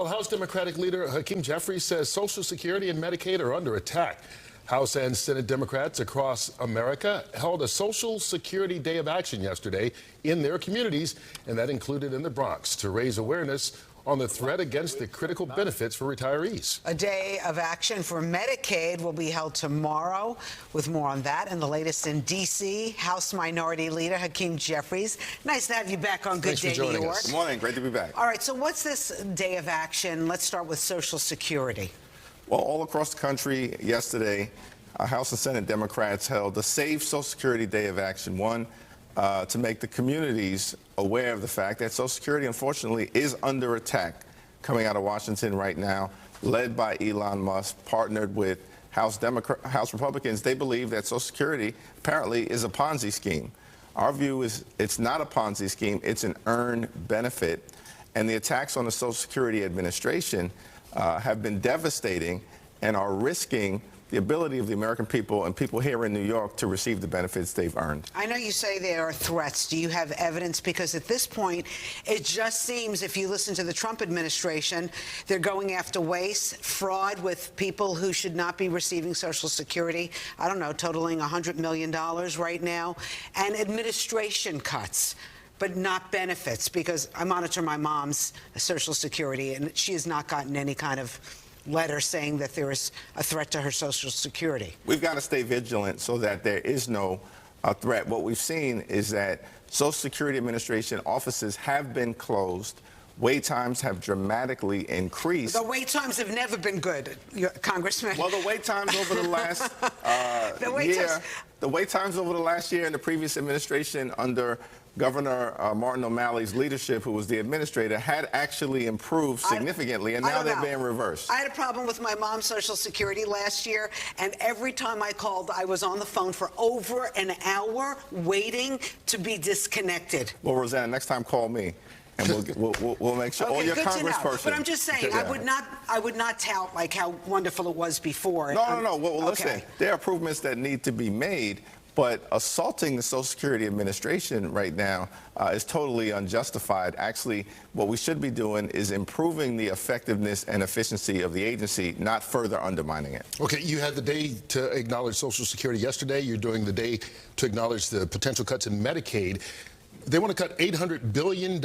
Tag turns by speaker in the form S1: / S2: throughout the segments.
S1: Well, House Democratic leader Hakeem Jeffries says Social Security and Medicaid are under attack. House and Senate Democrats across America held a Social Security Day of Action yesterday in their communities, and that included in the Bronx, to raise awareness on the threat against the critical benefits for retirees.
S2: A day of action for Medicaid will be held tomorrow. With more on that and the latest in D.C., House Minority Leader Hakeem Jeffries. Nice to have you back on Good Day New York.
S3: Good morning. Great to be back.
S2: All right, so what's this day of action? Let's start with Social Security.
S3: Well, all across the country yesterday, House and Senate Democrats held the Save Social Security Day of Action, one to make the communities aware of the fact that Social Security, unfortunately, is under attack coming out of Washington right now, led by Elon Musk, partnered with House Republicans. They believe that Social Security apparently is a Ponzi scheme. Our view is it's not a Ponzi scheme, it's an earned benefit. And the attacks on the Social Security Administration have been devastating and are risking the ability of the American people and people here in New York to receive the benefits they've earned.
S2: I know you say there are threats. Do you have evidence? Because at this point, it just seems, if you listen to the Trump administration, they're going after waste, fraud with people who should not be receiving Social Security, I don't know, totaling $100 million right now, and administration cuts, but not benefits, because I monitor my mom's Social Security, and she has not gotten any kind of letter saying that there is a threat to her Social Security.
S3: We've got to stay vigilant so that there is no threat. What we've seen is that Social Security Administration offices have been closed. Wait times have dramatically increased.
S2: The wait times have never been good, Congressman.
S3: Well, the wait times over the last the wait times over the last year in the previous administration under Governor Martin O'Malley's leadership, who was the administrator, had actually improved significantly, and now they're being reversed.
S2: I had a problem with my mom's Social Security last year, and every time I called, I was on the phone for over an hour waiting to be disconnected.
S3: Well, Rosanna, next time call me, and we'll make sure all your congresspersons.
S2: But I'm just saying, I would not tout like how wonderful it was before.
S3: No. Well, listen, there are improvements that need to be made. But assaulting the Social Security Administration right now is totally unjustified. Actually, what we should be doing is improving the effectiveness and efficiency of the agency, not further undermining it.
S1: Okay, you had the day to acknowledge Social Security yesterday. You're doing the day to acknowledge the potential cuts in Medicaid. They want to cut $800 billion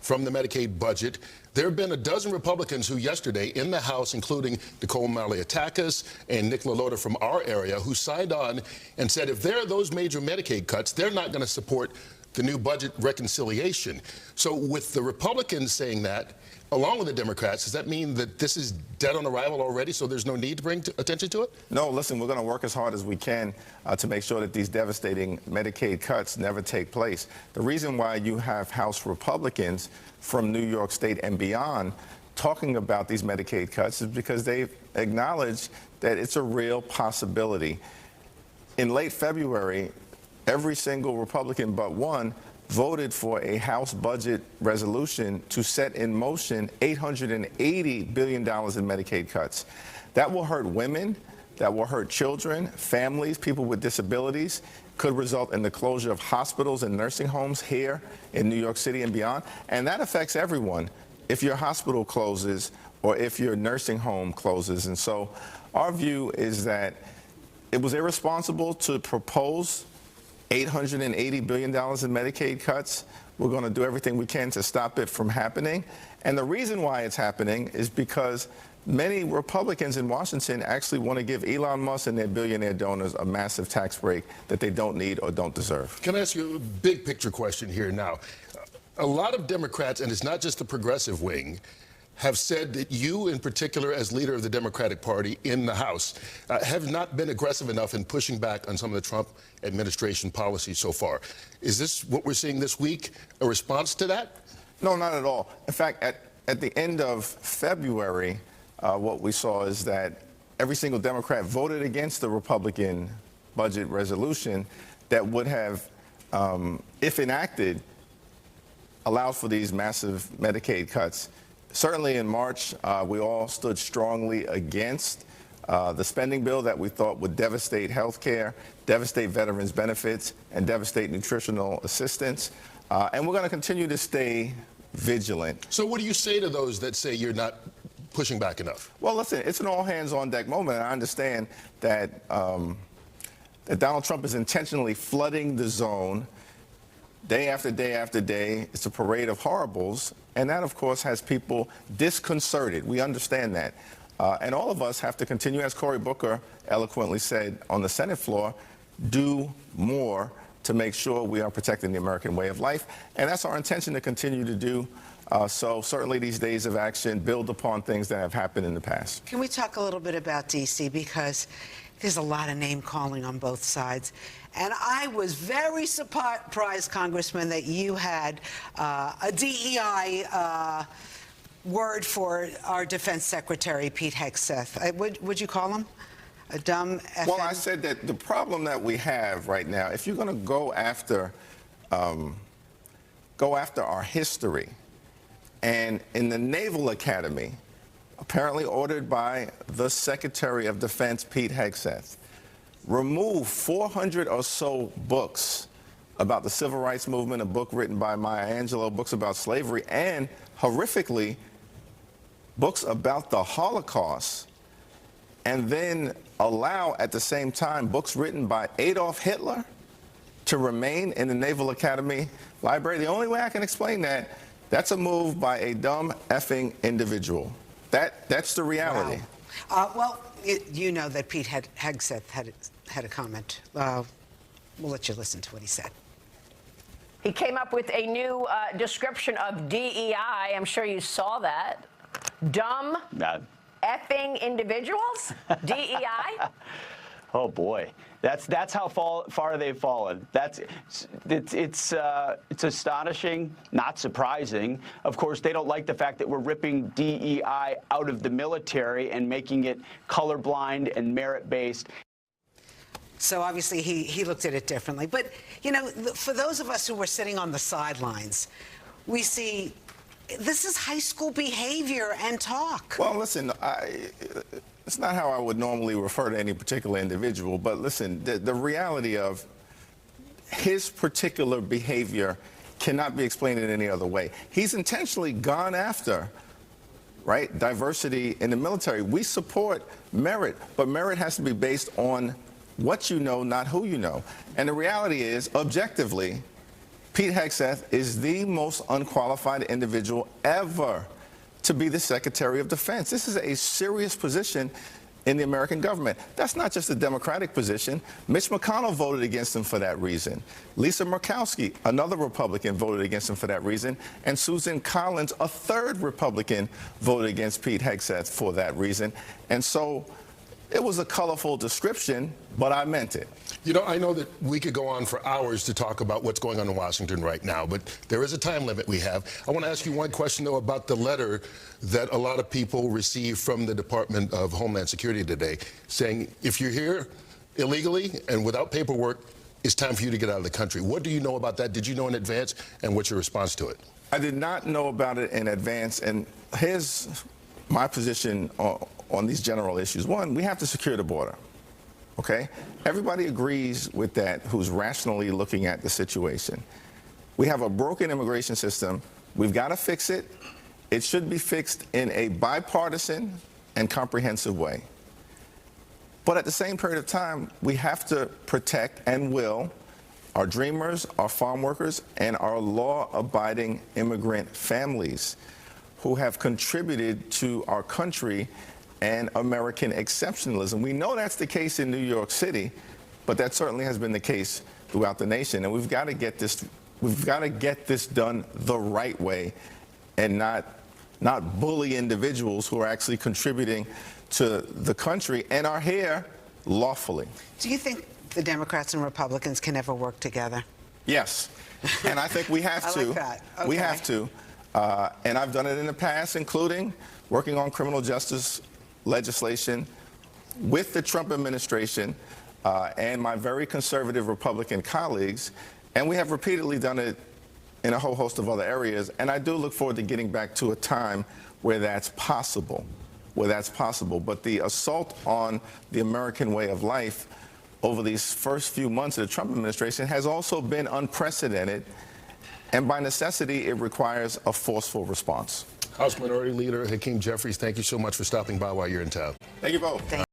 S1: from the Medicaid budget. There have been a dozen Republicans who yesterday in the House, including Nicole Malliotakis and Nick LaLota from our area, who signed on and said if there are those major Medicaid cuts, they're not going to support the new budget reconciliation. So with the Republicans saying that, along with the Democrats, does that mean that this is dead on arrival already, so there's no need to bring attention to it?
S3: No, listen, we're going to work as hard as we can to make sure that these devastating Medicaid cuts never take place. The reason why you have House Republicans from New York State and beyond talking about these Medicaid cuts is because they've acknowledged that it's a real possibility. In late February, every single Republican but one voted for a House budget resolution to set in motion $880 billion in Medicaid cuts. That will hurt women, that will hurt children, families, people with disabilities, could result in the closure of hospitals and nursing homes here in New York City and beyond. And that affects everyone if your hospital closes or if your nursing home closes. And so our view is that it was irresponsible to propose $880 billion in Medicaid cuts. We're going to do everything we can to stop it from happening. And the reason why it's happening is because many Republicans in Washington actually want to give Elon Musk and their billionaire donors a massive tax break that they don't need or don't deserve.
S1: Can I ask you a big picture question here now? A lot of Democrats, and it's not just the progressive wing, have said that you, in particular, as leader of the Democratic Party in the House, have not been aggressive enough in pushing back on some of the Trump administration policies so far. Is this what we're seeing this week, a response to that?
S3: No, not at all. In fact, at the end of February, what we saw is that every single Democrat voted against the Republican budget resolution that would have, if enacted, allowed for these massive Medicaid cuts. Certainly in March, we all stood strongly against the spending bill that we thought would devastate health care, devastate veterans' benefits, and devastate nutritional assistance. And we're going to continue to stay vigilant.
S1: So what do you say to those that say you're not pushing back enough?
S3: Well, listen, it's an all-hands-on-deck moment, and I understand that, that Donald Trump is intentionally flooding the zone day after day after day. It's a parade of horribles, and that, of course, has people disconcerted. We understand that. And all of us have to continue, as Cory Booker eloquently said on the Senate floor, do more to make sure we are protecting the American way of life. And that's our intention to continue to do. So certainly these days of action build upon things that have happened in the past.
S2: Can we talk a little bit about D.C.? Because there's a lot of name-calling on both sides. And I was very surprised, Congressman, that you had a DEI word for our Defense Secretary, Pete Hegseth. Would you call him a dumb FN?
S3: Well, I said that the problem that we have right now, if you're going to go after our history, and in the Naval Academy, apparently ordered by the Secretary of Defense, Pete Hegseth, remove 400 or so books about the Civil Rights Movement, a book written by Maya Angelou, books about slavery, and horrifically, books about the Holocaust, and then allow at the same time books written by Adolf Hitler to remain in the Naval Academy library. The only way I can explain that, that's a move by a dumb effing individual. That's the reality.
S2: Wow. Well, you know that Pete Hegseth had a comment. We'll let you listen to what he said.
S4: He came up with a new description of DEI. I'm sure you saw that. Dumb effing individuals? DEI?
S5: Oh boy, that's how far they've fallen. It's astonishing, not surprising. Of course, they don't like the fact that we're ripping DEI out of the military and making it colorblind and merit-based.
S2: So obviously he looked at it differently. But, you know, for those of us who were sitting on the sidelines, we see this is high school behavior and talk.
S3: Well, listen, it's not how I would normally refer to any particular individual, but listen, the reality of his particular behavior cannot be explained in any other way. He's intentionally gone after, right, diversity in the military. We support merit, but merit has to be based on what you know, not who you know. And the reality is, objectively, Pete Hegseth is the most unqualified individual ever to be the Secretary of Defense. This is a serious position in the American government. That's not just a Democratic position. Mitch McConnell voted against him for that reason. Lisa Murkowski, another Republican, voted against him for that reason. And Susan Collins, a third Republican, voted against Pete Hegseth for that reason. And so it was a colorful description, but I meant it.
S1: You know, I know that we could go on for hours to talk about what's going on in Washington right now, but there is a time limit we have. I want to ask you one question, though, about the letter that a lot of people received from the Department of Homeland Security today, saying if you're here illegally and without paperwork, it's time for you to get out of the country. What do you know about that? Did you know in advance, and what's your response to it?
S3: I did not know about it in advance, and here's my position on these general issues. One, we have to secure the border, okay? Everybody agrees with that who's rationally looking at the situation. We have a broken immigration system. We've got to fix it. It should be fixed in a bipartisan and comprehensive way. But at the same period of time, we have to protect and will our dreamers, our farm workers, and our law-abiding immigrant families who have contributed to our country and American exceptionalism. We know that's the case in New York City, but that certainly has been the case throughout the nation. And we've got to get this done the right way, and not bully individuals who are actually contributing to the country and are here lawfully.
S2: Do you think the Democrats and Republicans can ever work together?
S3: Yes, and I think we have to.
S2: I like that. Okay.
S3: We have to, and I've done it in the past, including working on criminal justice legislation with the Trump administration and my very conservative Republican colleagues, and we have repeatedly done it in a whole host of other areas, and I do look forward to getting back to a time where that's possible, But the assault on the American way of life over these first few months of the Trump administration has also been unprecedented, And by necessity, it requires a forceful response.
S1: House Minority Leader Hakeem Jeffries, thank you so much for stopping by while you're in town.
S3: Thank you both.